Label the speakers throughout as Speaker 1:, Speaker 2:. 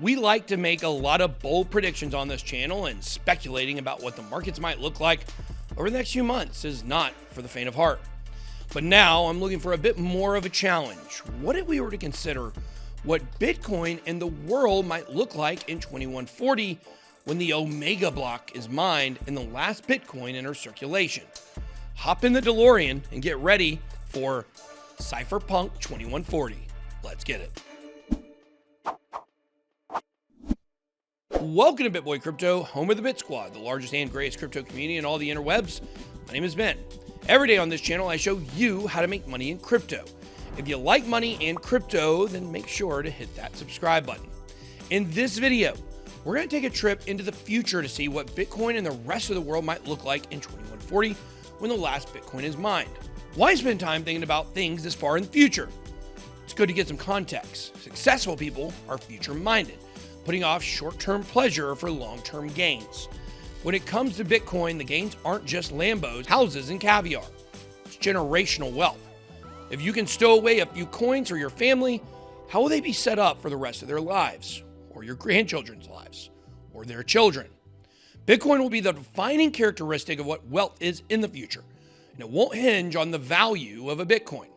Speaker 1: We like to make a lot of bold predictions on this channel, and speculating about what the markets might look like over the next few months is not for the faint of heart. But now I'm looking for a bit more of a challenge. What if we were to consider what Bitcoin and the world might look like in 2140 when the Omega block is mined and the last Bitcoin enters circulation? Hop in the DeLorean and get ready for Cypherpunk 2140. Let's get it. Welcome to BitBoy Crypto, home of the BitSquad, the largest and greatest crypto community in all the interwebs. My name is Ben. Every day on this channel, I show you how to make money in crypto. If you like money and crypto, then make sure to hit that subscribe button. In this video, we're going to take a trip into the future to see what Bitcoin and the rest of the world might look like in 2140 when the last Bitcoin is mined. Why spend time thinking about things this far in the future? It's good to get some context. Successful people are future-minded, putting off short-term pleasure for long-term gains. When it comes to Bitcoin, the gains aren't just Lambos, houses, and caviar. It's generational wealth. If you can stow away a few coins for your family, how will they be set up for the rest of their lives, or your grandchildren's lives, or their children? Bitcoin will be the defining characteristic of what wealth is in the future, and it won't hinge on the value of a Bitcoin.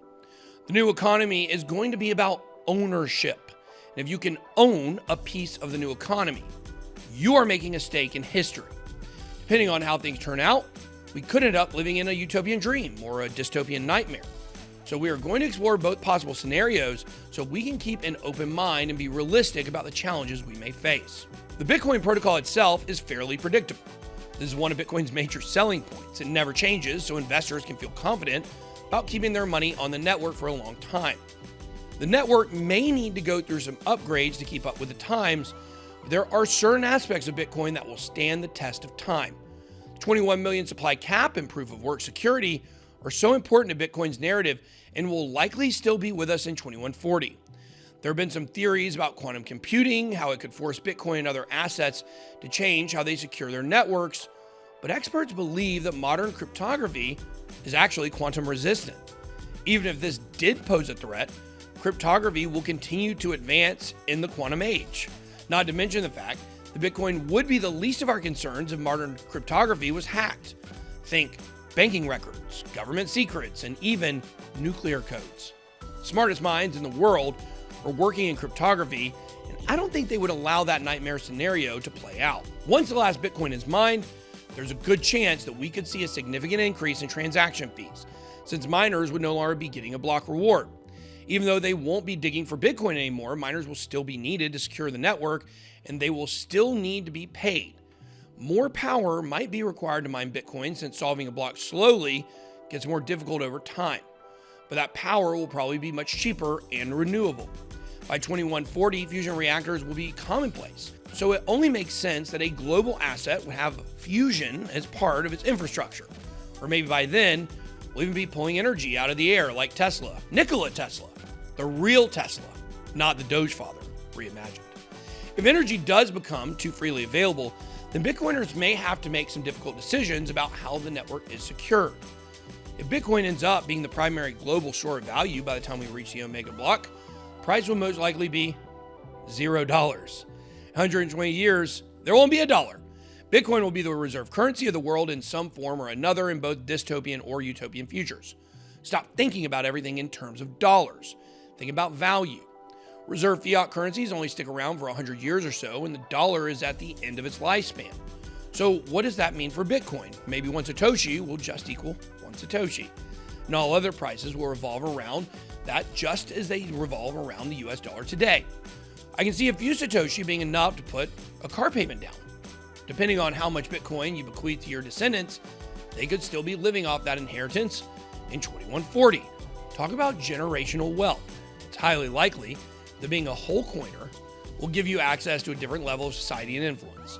Speaker 1: The new economy is going to be about ownership. And if you can own a piece of the new economy, you are making a stake in history. Depending on how things turn out, we could end up living in a utopian dream or a dystopian nightmare. So we are going to explore both possible scenarios so we can keep an open mind and be realistic about the challenges we may face. The Bitcoin protocol itself is fairly predictable. This is one of Bitcoin's major selling points. It never changes, so investors can feel confident about keeping their money on the network for a long time. The network may need to go through some upgrades to keep up with the times, but there are certain aspects of Bitcoin that will stand the test of time. The 21 million supply cap and proof of work security are so important to Bitcoin's narrative and will likely still be with us in 2140. There have been some theories about quantum computing, how it could force Bitcoin and other assets to change how they secure their networks, but experts believe that modern cryptography is actually quantum resistant. Even if this did pose a threat, cryptography will continue to advance in the quantum age. Not to mention the fact that Bitcoin would be the least of our concerns if modern cryptography was hacked. Think banking records, government secrets, and even nuclear codes. Smartest minds in the world are working in cryptography, and I don't think they would allow that nightmare scenario to play out. Once the last Bitcoin is mined, there's a good chance that we could see a significant increase in transaction fees, since miners would no longer be getting a block reward. Even though they won't be digging for Bitcoin anymore, miners will still be needed to secure the network, and they will still need to be paid. More power might be required to mine Bitcoin, since solving a block slowly gets more difficult over time. But that power will probably be much cheaper and renewable. By 2140, fusion reactors will be commonplace, so it only makes sense that a global asset would have fusion as part of its infrastructure. Or maybe by then, we'll even be pulling energy out of the air like Tesla, Nikola Tesla. The real Tesla, not the Doge father, reimagined. If energy does become too freely available, then Bitcoiners may have to make some difficult decisions about how the network is secured. If Bitcoin ends up being the primary global store of value by the time we reach the Omega block, price will most likely be $0. 120 years, there won't be a dollar. Bitcoin will be the reserve currency of the world in some form or another in both dystopian or utopian futures. Stop thinking about everything in terms of dollars. Think about value. Reserve fiat currencies only stick around for 100 years or so, and the dollar is at the end of its lifespan. So what does that mean for Bitcoin? Maybe one Satoshi will just equal one Satoshi. And all other prices will revolve around that just as they revolve around the US dollar today. I can see a few Satoshi being enough to put a car payment down. Depending on how much Bitcoin you bequeath to your descendants, they could still be living off that inheritance in 2140. Talk about generational wealth. It's highly likely that being a whole coiner will give you access to a different level of society and influence.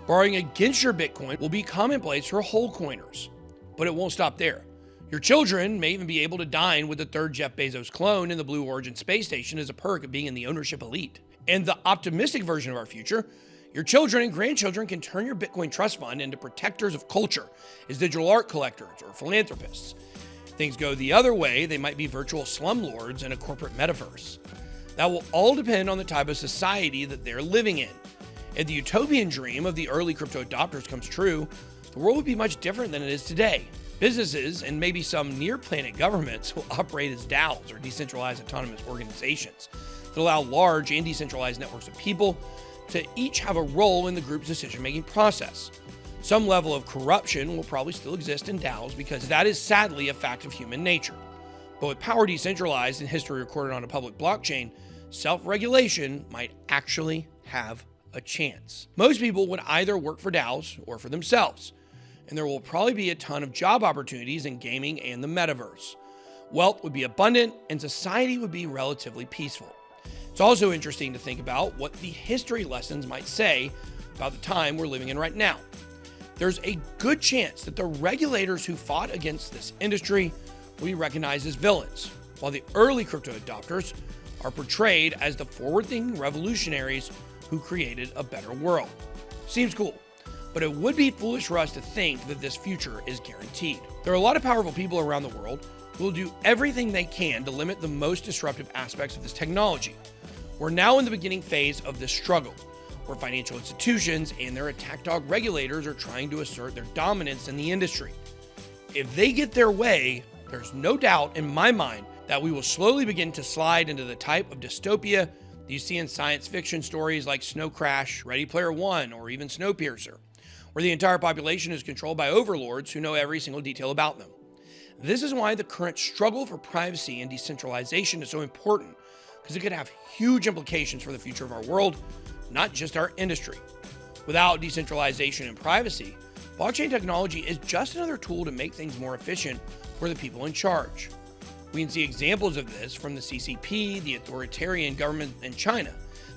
Speaker 1: Borrowing against your Bitcoin will be commonplace for whole coiners, but it won't stop there. Your children may even be able to dine with the third Jeff Bezos clone in the Blue Origin space station as a perk of being in the ownership elite. And the optimistic version of our future, your children and grandchildren can turn your Bitcoin trust fund into protectors of culture as digital art collectors or philanthropists. If things go the other way, they might be virtual slumlords in a corporate metaverse. That will all depend on the type of society that they're living in. If the utopian dream of the early crypto adopters comes true, the world would be much different than it is today. Businesses and maybe some near-planet governments will operate as DAOs, or decentralized autonomous organizations, that allow large and decentralized networks of people to each have a role in the group's decision-making process. Some level of corruption will probably still exist in DAOs because that is sadly a fact of human nature. But with power decentralized and history recorded on a public blockchain, self-regulation might actually have a chance. Most people would either work for DAOs or for themselves, and there will probably be a ton of job opportunities in gaming and the metaverse. Wealth would be abundant and society would be relatively peaceful. It's also interesting to think about what the history lessons might say about the time we're living in right now. There's a good chance that the regulators who fought against this industry will be recognized as villains, while the early crypto adopters are portrayed as the forward-thinking revolutionaries who created a better world. Seems cool, but it would be foolish for us to think that this future is guaranteed. There are a lot of powerful people around the world who will do everything they can to limit the most disruptive aspects of this technology. We're now in the beginning phase of this struggle, where financial institutions and their attack dog regulators are trying to assert their dominance in the industry. If they get their way, there's no doubt in my mind that we will slowly begin to slide into the type of dystopia that you see in science fiction stories like Snow Crash, Ready Player One, or even Snowpiercer, where the entire population is controlled by overlords who know every single detail about them. This is why the current struggle for privacy and decentralization is so important, because it could have huge implications for the future of our world, not just our industry. Without decentralization and privacy, blockchain technology is just another tool to make things more efficient for the people in charge. We can see examples of this from the CCP, the authoritarian government in China,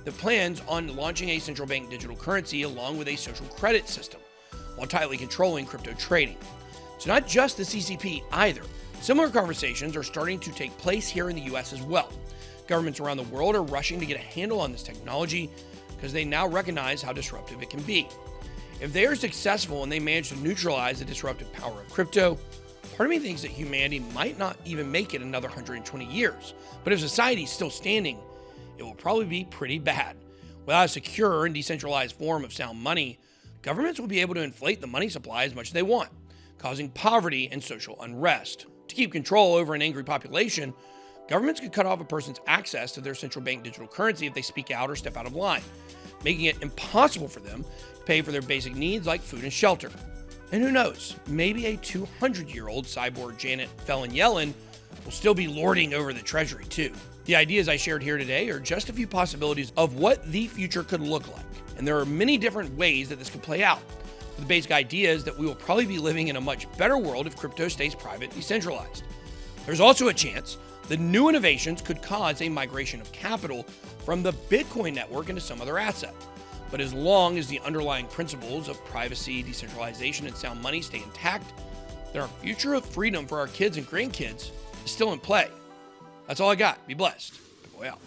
Speaker 1: that plans on launching a central bank digital currency along with a social credit system, while tightly controlling crypto trading. It's not just the CCP either. Similar conversations are starting to take place here in the US as well. Governments around the world are rushing to get a handle on this technology because they now recognize how disruptive it can be. If they are successful and they manage to neutralize the disruptive power of crypto, part of me thinks that humanity might not even make it another 120 years. But if society is still standing, it will probably be pretty bad. Without a secure and decentralized form of sound money, governments will be able to inflate the money supply as much as they want, causing poverty and social unrest. To keep control over an angry population, governments could cut off a person's access to their central bank digital currency if they speak out or step out of line, making it impossible for them to pay for their basic needs like food and shelter. And who knows, maybe a 200-year-old cyborg Janet Yellen will still be lording over the treasury too. The ideas I shared here today are just a few possibilities of what the future could look like, and there are many different ways that this could play out. But the basic idea is that we will probably be living in a much better world if crypto stays private and decentralized. There's also a chance that new innovations could cause a migration of capital from the Bitcoin network into some other asset. But as long as the underlying principles of privacy, decentralization, and sound money stay intact, then our future of freedom for our kids and grandkids is still in play. That's all I got. Be blessed. Boy out.